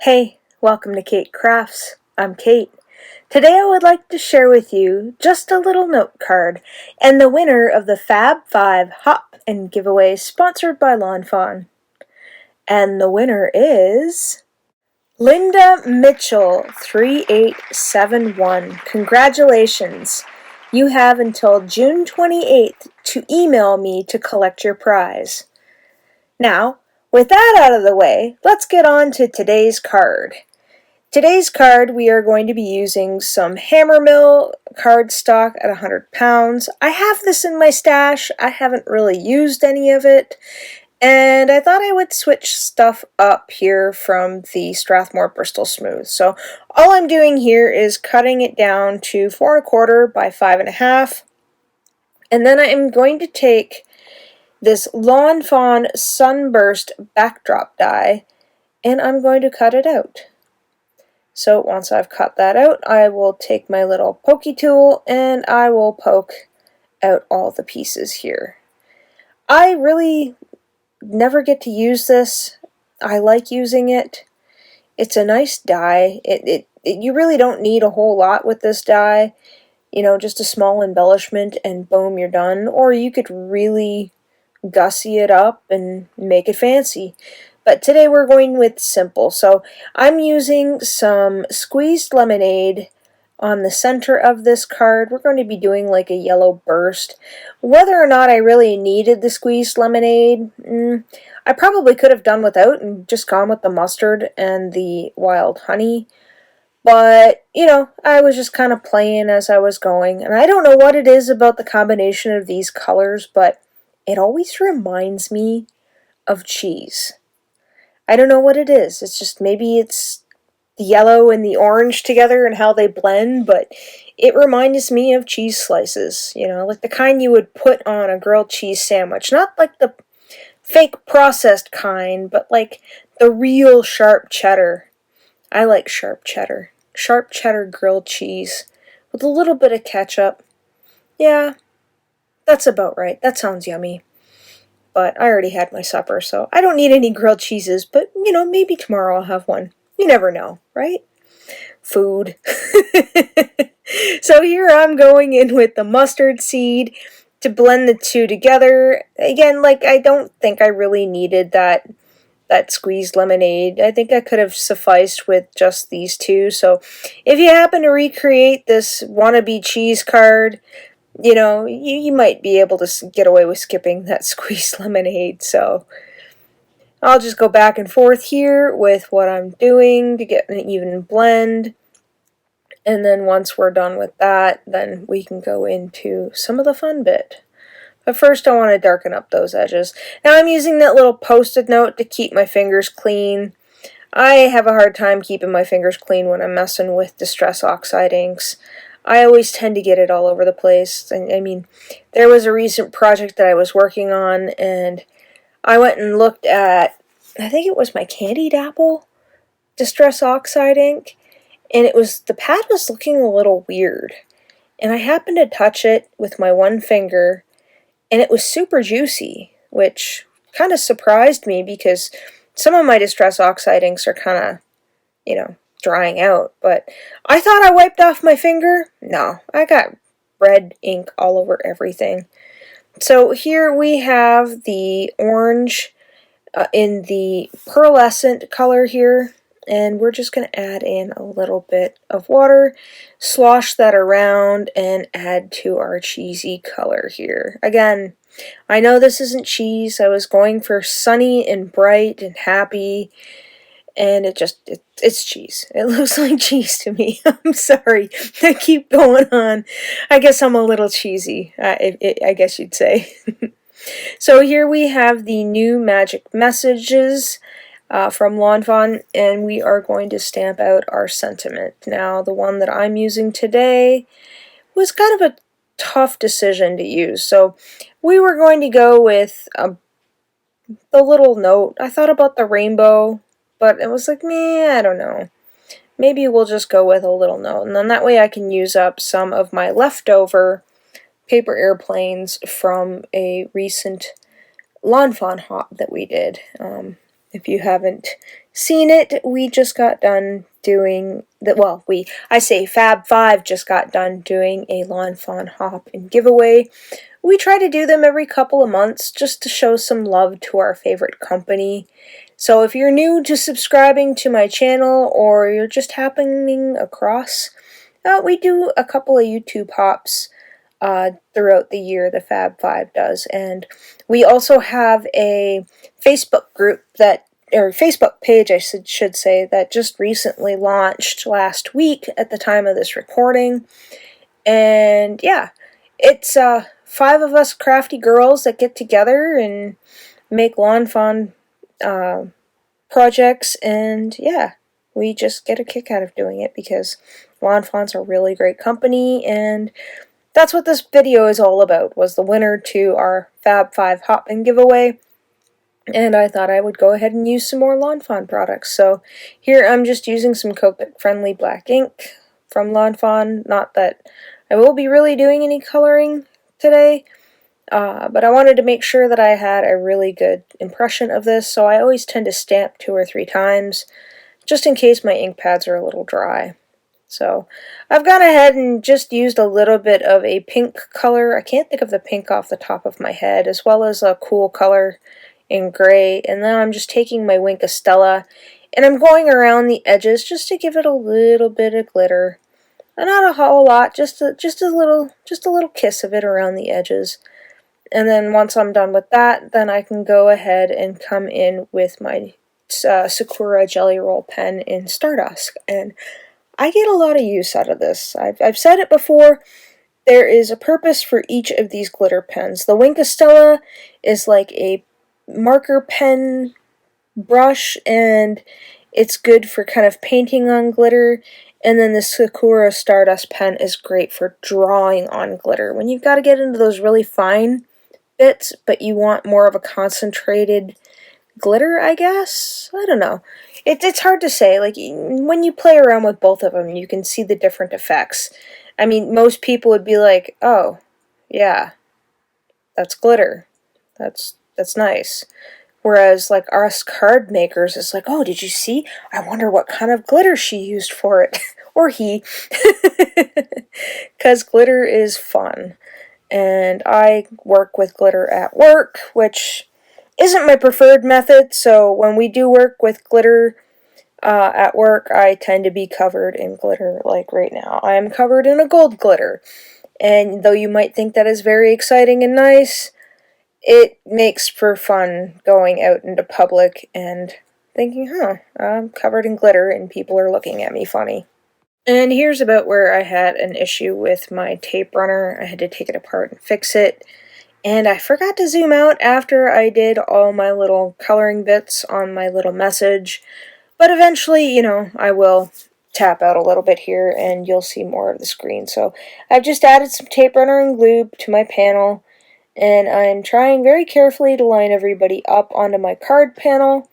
Hey, welcome to Keight Krafts. I'm Keight. Today I would like to share with you just a little note card and the winner of the Fab 5 Hop and Giveaway sponsored by Fawn. And the winner is Linda Mitchell 3871. Congratulations! You have until June 28th to email me to collect your prize. Now, with that out of the way, let's get on to today's card. Today's card, we are going to be using some Hammermill cardstock at 100 pounds. I have this in my stash. I haven't really used any of it. And I thought I would switch stuff up here from the Strathmore Bristol Smooth. So all I'm doing here is cutting it down to 4 1/4 by 5 1/2. And then I am going to take this Fawn Sunburst BackDrop die, and I'm going to cut it out. So once I've cut that out, I will take my little pokey tool and I will poke out all the pieces here. I really never get to use this. I like using it. It's a nice die. You really don't need a whole lot with this die. You know, just a small embellishment and boom, you're done. Or you could really gussy it up and make it fancy. But today we're going with simple. So I'm using some squeezed lemonade on the center of this card. We're going to be doing like a yellow burst. Whether or not I really needed the squeezed lemonade, I probably could have done without and just gone with the mustard and the wild honey. But, you know, I was just kind of playing as I was going. And I don't know what it is about the combination of these colors, but it always reminds me of cheese. I don't know what it is. It's just maybe it's the yellow and the orange together and how they blend, but it reminds me of cheese slices, you know, like the kind you would put on a grilled cheese sandwich. Not like the fake processed kind, but like the real sharp cheddar. I like sharp cheddar. Sharp cheddar grilled cheese with a little bit of ketchup. Yeah, that's about right. That sounds yummy. But I already had my supper, so I don't need any grilled cheeses, but, you know, maybe tomorrow I'll have one. You never know, right? Food. So here I'm going in with the mustard seed to blend the two together. Again, like, I don't think I really needed that squeezed lemonade. I think I could have sufficed with just these two. So if you happen to recreate this wannabe cheese card, you know, you might be able to get away with skipping that squeezed lemonade. So I'll just go back and forth here with what I'm doing to get an even blend. And then once we're done with that, then we can go into some of the fun bit. But first I want to darken up those edges. Now I'm using that little post-it note to keep my fingers clean. I have a hard time keeping my fingers clean when I'm messing with Distress Oxide inks. I always tend to get it all over the place. I mean, there was a recent project that I was working on, and I went and looked at, I think it was my Candied Apple Distress Oxide ink, and the pad was looking a little weird. And I happened to touch it with my one finger, and it was super juicy, which kind of surprised me because some of my Distress Oxide inks are kind of, you know, drying out, but I thought I wiped off my finger. No, I got red ink all over everything. So here we have the orange in the Pearlescent color here, and we're just going to add in a little bit of water, slosh that around, and add to our cheesy color here. Again, I know this isn't cheese. I was going for sunny and bright and happy, and it's cheese. It looks like cheese to me. I'm sorry. I keep going on. I guess I'm a little cheesy, I guess you'd say. So here we have the new magic messages from Fawn, and we are going to stamp out our sentiment. Now, the one that I'm using today was kind of a tough decision to use. So we were going to go with the little note. I thought about the rainbow, but it was like, meh, I don't know. Maybe we'll just go with a little note, and then that way I can use up some of my leftover paper airplanes from a recent Fawn hop that we did. If you haven't seen it, we just got done doing I say Fab 5 just got done doing a Lawn Fawn hop and giveaway. We try to do them every couple of months just to show some love to our favorite company. So if you're new to subscribing to my channel or you're just happening across, we do a couple of YouTube hops throughout the year, the Fab 5 does. And we also have a Facebook group or Facebook page, I should say, that just recently launched last week at the time of this recording. And yeah, it's 5 of us crafty girls that get together and make Lawn Fawn projects, and yeah, we just get a kick out of doing it because Lawn Fawn's a really great company, and that's what this video is all about, was the winner to our Fab 5 hop and giveaway. And I thought I would go ahead and use some more Lawn Fawn products. So here I'm just using some Copic-friendly black ink from Lawn Fawn. Not that I will be really doing any coloring today, but I wanted to make sure that I had a really good impression of this, so I always tend to stamp 2 or 3 times, just in case my ink pads are a little dry. So I've gone ahead and just used a little bit of a pink color. I can't think of the pink off the top of my head, as well as a cool color in gray, and then I'm just taking my Wink of Stella, and I'm going around the edges just to give it a little bit of glitter. Not a whole lot, just a little kiss of it around the edges. And then once I'm done with that, then I can go ahead and come in with my Sakura Jelly Roll pen in Stardust. And I get a lot of use out of this. I've said it before, there is a purpose for each of these glitter pens. The Wink of Stella is like a marker pen brush, and it's good for kind of painting on glitter. And then the Sakura Stardust pen is great for drawing on glitter. When you've got to get into those really fine bits, but you want more of a concentrated glitter, I guess? I don't know. It's hard to say. Like, when you play around with both of them, you can see the different effects. I mean, most people would be like, oh, yeah, that's glitter. That's nice. Whereas, like, us card makers, it's like, oh, did you see? I wonder what kind of glitter she used for it. Or he. Because glitter is fun. And I work with glitter at work, which isn't my preferred method, so when we do work with glitter at work, I tend to be covered in glitter. Like right now, I am covered in a gold glitter. And though you might think that is very exciting and nice, it makes for fun going out into public and thinking, I'm covered in glitter and people are looking at me funny. And here's about where I had an issue with my tape runner. I had to take it apart and fix it. And I forgot to zoom out after I did all my little coloring bits on my little message. But eventually, you know, I will tap out a little bit here and you'll see more of the screen. So I've just added some tape runner and glue to my panel. And I'm trying very carefully to line everybody up onto my card panel.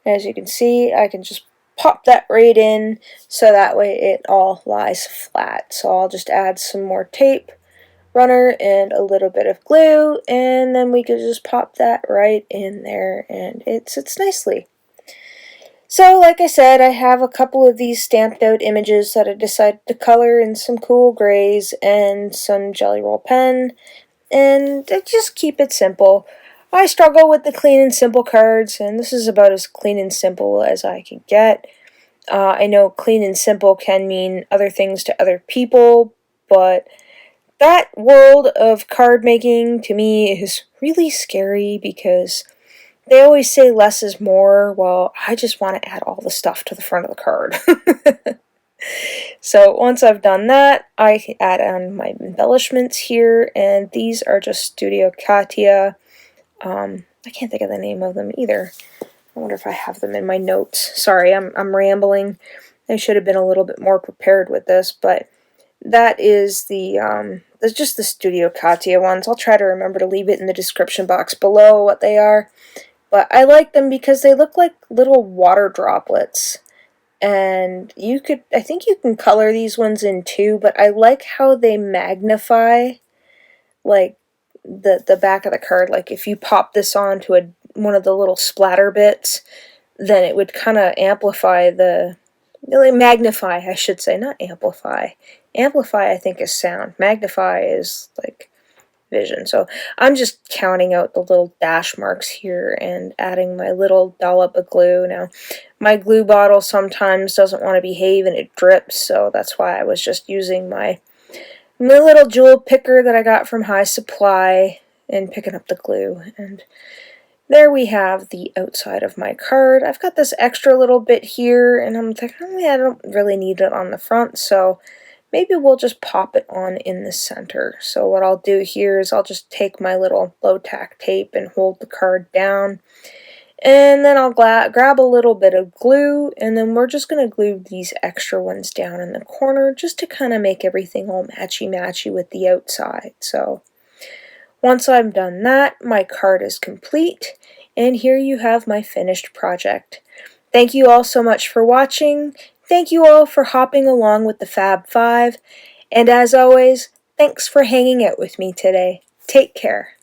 As you can see, I can just pop that right in, so that way it all lies flat. So I'll just add some more tape runner and a little bit of glue, and then we can just pop that right in there, and it sits nicely. So like I said, I have a couple of these stamped out images that I decided to color in some cool grays and some Jelly Roll pen, and just keep it simple. I struggle with the clean and simple cards, and this is about as clean and simple as I can get. I know clean and simple can mean other things to other people, but that world of card making to me is really scary because they always say less is more. Well, I just want to add all the stuff to the front of the card. So once I've done that, I add on my embellishments here, and these are just Studio Katia. I can't think of the name of them either. I wonder if I have them in my notes. Sorry, I'm rambling. I should have been a little bit more prepared with this, but that is that's just the Studio Katia ones. I'll try to remember to leave it in the description box below what they are. But I like them because they look like little water droplets. And I think you can color these ones in too, but I like how they magnify, like, the back of the card. Like if you pop this onto one of the little splatter bits, then it would kind of amplify magnify, I should say, not amplify. Amplify, I think, is sound. Magnify is like vision. So I'm just counting out the little dash marks here and adding my little dollop of glue. Now, my glue bottle sometimes doesn't want to behave and it drips, so that's why I was just using my little jewel picker that I got from High Supply and picking up the glue. And there we have the outside of my card. I've got this extra little bit here, and I'm thinking, I don't really need it on the front, so maybe we'll just pop it on in the center. So what I'll do here is I'll just take my little low tack tape and hold the card down, and then I'll grab a little bit of glue, and then we're just going to glue these extra ones down in the corner just to kind of make everything all matchy-matchy with the outside. So once I've done that, my card is complete, and here you have my finished project. Thank you all so much for watching. Thank you all for hopping along with the Fab Five, and as always, thanks for hanging out with me today. Take care.